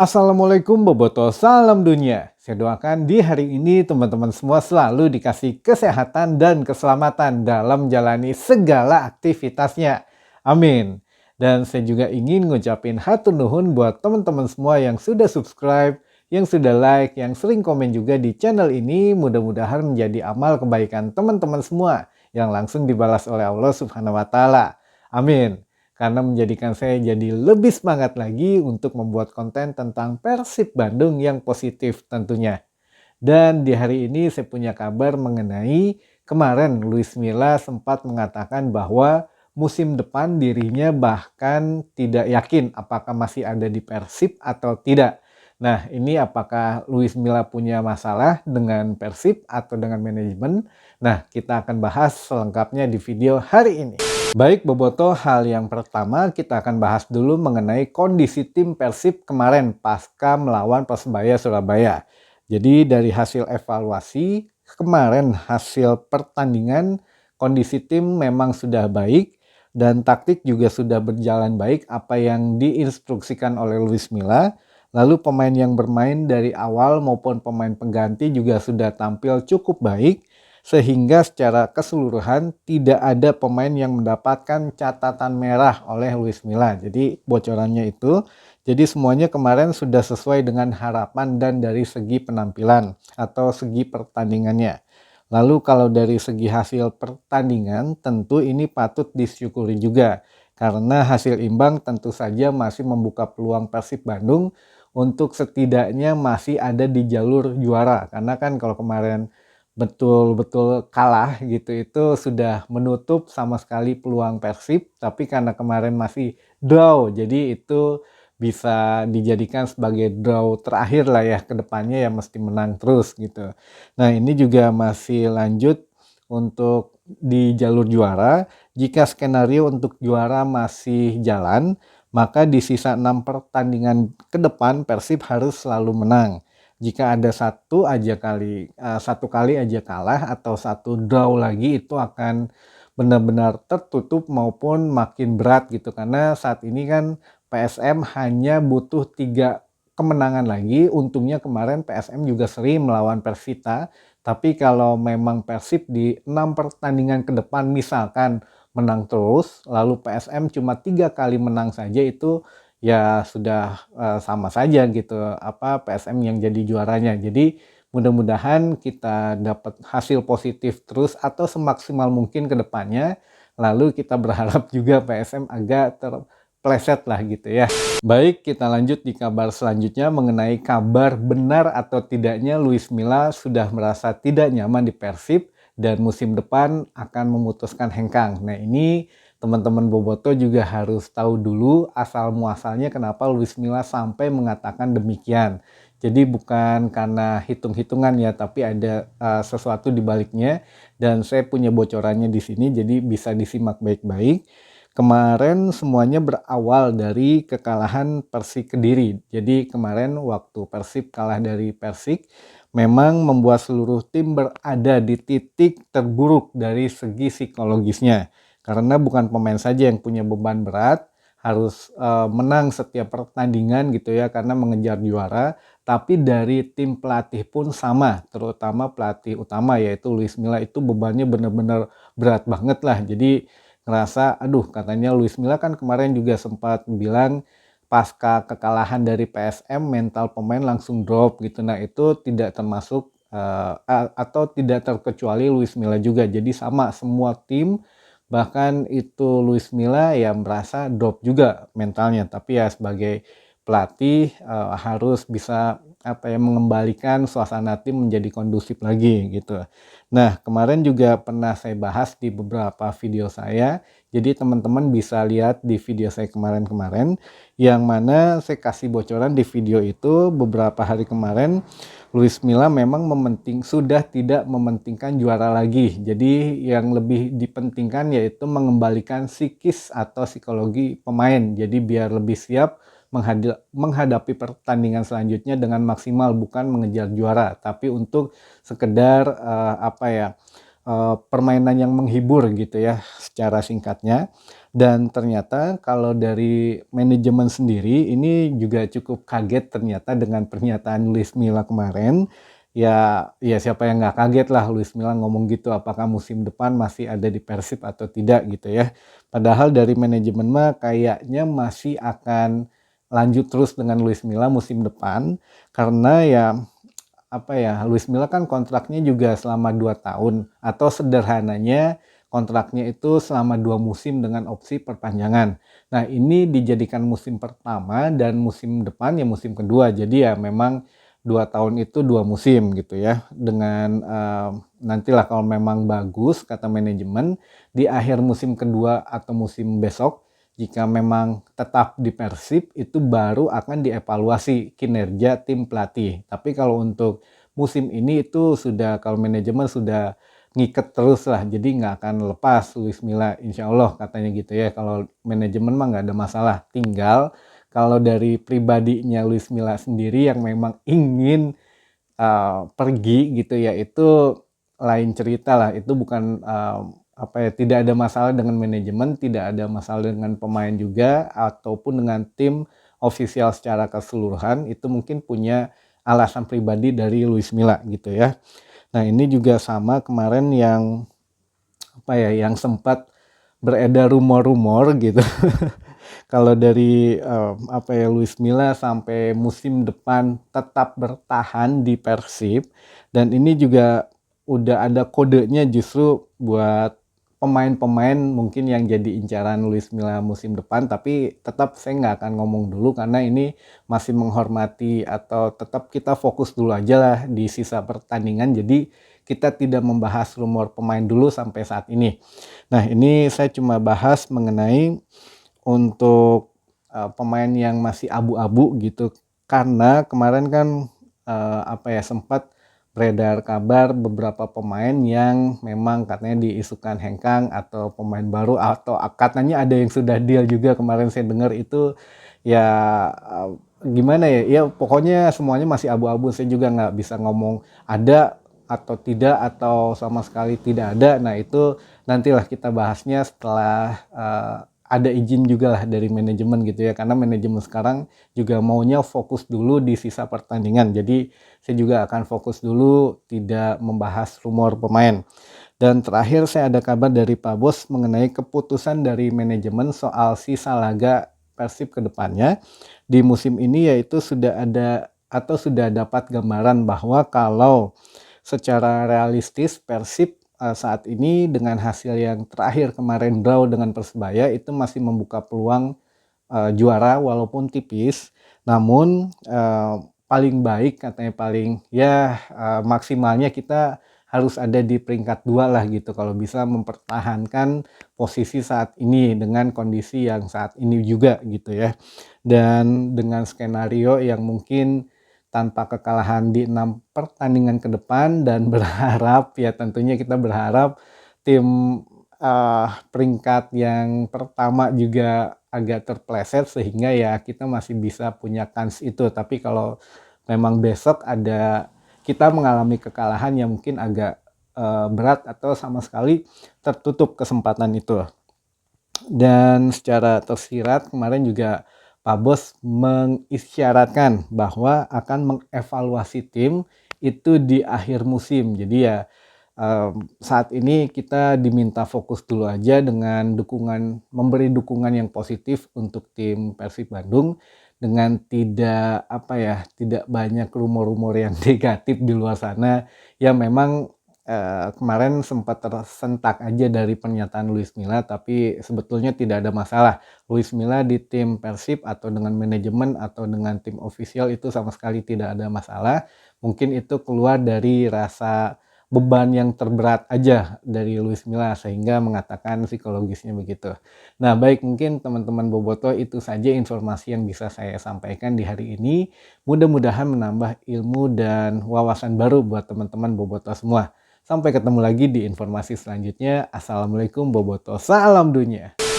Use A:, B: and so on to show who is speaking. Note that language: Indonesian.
A: Assalamualaikum Boboto, salam dunia. Saya doakan di hari ini teman-teman semua selalu dikasih kesehatan dan keselamatan dalam menjalani segala aktivitasnya. Amin. Dan saya juga ingin ngucapin hatur nuhun buat teman-teman semua yang sudah subscribe, yang sudah like, yang sering komen juga di channel ini. Mudah-mudahan menjadi amal kebaikan teman-teman semua yang langsung dibalas oleh Allah Subhanahu wa Ta'ala. Amin. Karena menjadikan saya jadi lebih semangat lagi untuk membuat konten tentang Persib Bandung yang positif tentunya. Dan di hari ini saya punya kabar mengenai kemarin Luis Milla sempat mengatakan bahwa musim depan dirinya bahkan tidak yakin apakah masih ada di Persib atau tidak. Nah, ini apakah Luis Milla punya masalah dengan Persib atau dengan manajemen? Nah, kita akan bahas selengkapnya di video hari ini. Baik Boboto, hal yang pertama kita akan bahas dulu mengenai kondisi tim Persib kemarin pasca melawan Persebaya Surabaya. Jadi dari hasil evaluasi kemarin hasil pertandingan kondisi tim memang sudah baik dan taktik juga sudah berjalan baik apa yang diinstruksikan oleh Luis Milla. Lalu pemain yang bermain dari awal maupun pemain pengganti juga sudah tampil cukup baik. Sehingga secara keseluruhan tidak ada pemain yang mendapatkan catatan merah oleh Luis Milla. Jadi bocorannya itu, jadi semuanya kemarin sudah sesuai dengan harapan dan dari segi penampilan atau segi pertandingannya. Lalu kalau dari segi hasil pertandingan tentu ini patut disyukuri juga. Karena hasil imbang tentu saja masih membuka peluang Persib Bandung untuk setidaknya masih ada di jalur juara. Karena kan kalau kemarin betul-betul kalah gitu itu sudah menutup sama sekali peluang Persib, tapi karena kemarin masih draw jadi itu bisa dijadikan sebagai draw terakhir lah ya, ke depannya ya mesti menang terus gitu. Nah, ini juga masih lanjut untuk di jalur juara. Jika skenario untuk juara masih jalan, maka di sisa 6 pertandingan ke depan Persib harus selalu menang. Jika ada satu kali aja kalah atau satu draw lagi itu akan benar-benar tertutup maupun makin berat gitu. Karena saat ini kan PSM hanya butuh 3 kemenangan lagi. Untungnya kemarin PSM juga seri melawan Persita. Tapi kalau memang Persib di 6 pertandingan ke depan misalkan menang terus, lalu PSM cuma 3 kali menang saja itu ya sudah sama saja gitu PSM yang jadi juaranya. Jadi mudah-mudahan kita dapat hasil positif terus atau semaksimal mungkin ke depannya. Lalu kita berharap juga PSM agak terpleset lah gitu ya. Baik, kita lanjut di kabar selanjutnya mengenai kabar benar atau tidaknya Luis Milla sudah merasa tidak nyaman di Persib dan musim depan akan memutuskan hengkang. Nah, ini teman-teman Boboto juga harus tahu dulu asal muasalnya kenapa Luis Milla sampai mengatakan demikian. Jadi bukan karena hitung-hitungan ya, tapi ada sesuatu di baliknya dan saya punya bocorannya di sini jadi bisa disimak baik-baik. Kemarin semuanya berawal dari kekalahan Persik Kediri. Jadi kemarin waktu Persib kalah dari Persik memang membuat seluruh tim berada di titik terburuk dari segi psikologisnya. Karena bukan pemain saja yang punya beban berat, harus menang setiap pertandingan gitu ya karena mengejar juara, tapi dari tim pelatih pun sama, terutama pelatih utama yaitu Luis Milla itu bebannya benar-benar berat banget lah. Jadi ngerasa aduh katanya Luis Milla kan kemarin juga sempat bilang pasca kekalahan dari PSM mental pemain langsung drop gitu. Nah, itu tidak termasuk atau tidak terkecuali Luis Milla juga. Jadi sama semua tim bahkan itu Luis Milla ya merasa drop juga mentalnya, tapi ya sebagai pelatih harus bisa mengembalikan suasana tim menjadi kondusif lagi gitu. Nah, kemarin juga pernah saya bahas di beberapa video saya. Jadi teman-teman bisa lihat di video saya kemarin-kemarin yang mana saya kasih bocoran di video itu beberapa hari kemarin Luis Milla memang sudah tidak mementingkan juara lagi. Jadi yang lebih dipentingkan yaitu mengembalikan psikis atau psikologi pemain. Jadi biar lebih siap menghadapi pertandingan selanjutnya dengan maksimal, bukan mengejar juara, tapi untuk sekedar permainan yang menghibur gitu ya secara singkatnya. Dan ternyata kalau dari manajemen sendiri ini juga cukup kaget ternyata dengan pernyataan Luis Milla kemarin. Ya siapa yang nggak kaget lah Luis Milla ngomong gitu, apakah musim depan masih ada di Persib atau tidak gitu ya. Padahal dari manajemen mah kayaknya masih akan lanjut terus dengan Luis Milla musim depan, karena ya apa ya, Luis Milla kan kontraknya juga selama 2 tahun, atau sederhananya kontraknya itu selama 2 musim dengan opsi perpanjangan. Nah, ini dijadikan musim pertama dan musim depan ya musim kedua. Jadi ya memang 2 tahun itu 2 musim gitu ya. Dengan nantilah kalau memang bagus kata manajemen di akhir musim kedua atau musim besok, jika memang tetap di Persib itu baru akan dievaluasi kinerja tim pelatih. Tapi kalau untuk musim ini itu sudah, kalau manajemen sudah ngiket terus lah, jadi nggak akan lepas Luis Milla insya Allah katanya gitu ya. Kalau manajemen mah nggak ada masalah, tinggal kalau dari pribadinya Luis Milla sendiri yang memang ingin pergi gitu ya, itu lain cerita lah. Itu bukan apa ya, tidak ada masalah dengan manajemen, tidak ada masalah dengan pemain juga ataupun dengan tim ofisial secara keseluruhan. Itu mungkin punya alasan pribadi dari Luis Milla gitu ya. Nah, ini juga sama kemarin yang apa ya, yang sempat beredar rumor-rumor gitu. Kalau dari apa ya, Luis Milla sampai musim depan tetap bertahan di Persib, dan ini juga udah ada kodenya justru buat pemain-pemain mungkin yang jadi incaran Luis Milla musim depan, tapi tetap saya nggak akan ngomong dulu karena ini masih menghormati, atau tetap kita fokus dulu aja lah di sisa pertandingan, jadi kita tidak membahas rumor pemain dulu sampai saat ini. Nah, ini saya cuma bahas mengenai untuk pemain yang masih abu-abu gitu, karena kemarin kan apa ya, sempat beredar kabar beberapa pemain yang memang katanya diisukan hengkang atau pemain baru, atau katanya ada yang sudah deal juga kemarin saya dengar itu ya. Gimana ya, ya pokoknya semuanya masih abu-abu, saya juga nggak bisa ngomong ada atau tidak atau sama sekali tidak ada. Nah, itu nantilah kita bahasnya setelah ada izin juga lah dari manajemen gitu ya, karena manajemen sekarang juga maunya fokus dulu di sisa pertandingan, jadi saya juga akan fokus dulu tidak membahas rumor pemain. Dan terakhir saya ada kabar dari Pak Bos mengenai keputusan dari manajemen soal sisa laga Persib ke depannya di musim ini, yaitu sudah ada atau sudah dapat gambaran bahwa kalau secara realistis Persib saat ini dengan hasil yang terakhir kemarin draw dengan Persebaya itu masih membuka peluang juara walaupun tipis, namun paling baik katanya, paling ya maksimalnya kita harus ada di peringkat 2 lah gitu kalau bisa mempertahankan posisi saat ini dengan kondisi yang saat ini juga gitu ya. Dan dengan skenario yang mungkin tanpa kekalahan di 6 pertandingan ke depan, dan berharap ya tentunya kita berharap tim peringkat yang pertama juga agak terpleset sehingga ya kita masih bisa punya kans itu. Tapi kalau memang besok ada kita mengalami kekalahan yang mungkin agak berat atau sama sekali tertutup kesempatan itu. Dan secara tersirat kemarin juga Pak Bos mengisyaratkan bahwa akan mengevaluasi tim itu di akhir musim. Jadi ya saat ini kita diminta fokus dulu aja dengan dukungan, memberi dukungan yang positif untuk tim Persib Bandung dengan tidak apa ya, tidak banyak rumor-rumor yang negatif di luar sana. Ya memang kemarin sempat tersentak aja dari pernyataan Luis Milla, tapi sebetulnya tidak ada masalah. Luis Milla di tim Persib atau dengan manajemen atau dengan tim ofisial itu sama sekali tidak ada masalah. Mungkin itu keluar dari rasa beban yang terberat aja dari Luis Milla sehingga mengatakan psikologisnya begitu. Nah, baik, mungkin teman-teman Boboto itu saja informasi yang bisa saya sampaikan di hari ini. Mudah-mudahan menambah ilmu dan wawasan baru buat teman-teman Boboto semua. Sampai ketemu lagi di informasi selanjutnya. Assalamualaikum Boboto, salam dunia.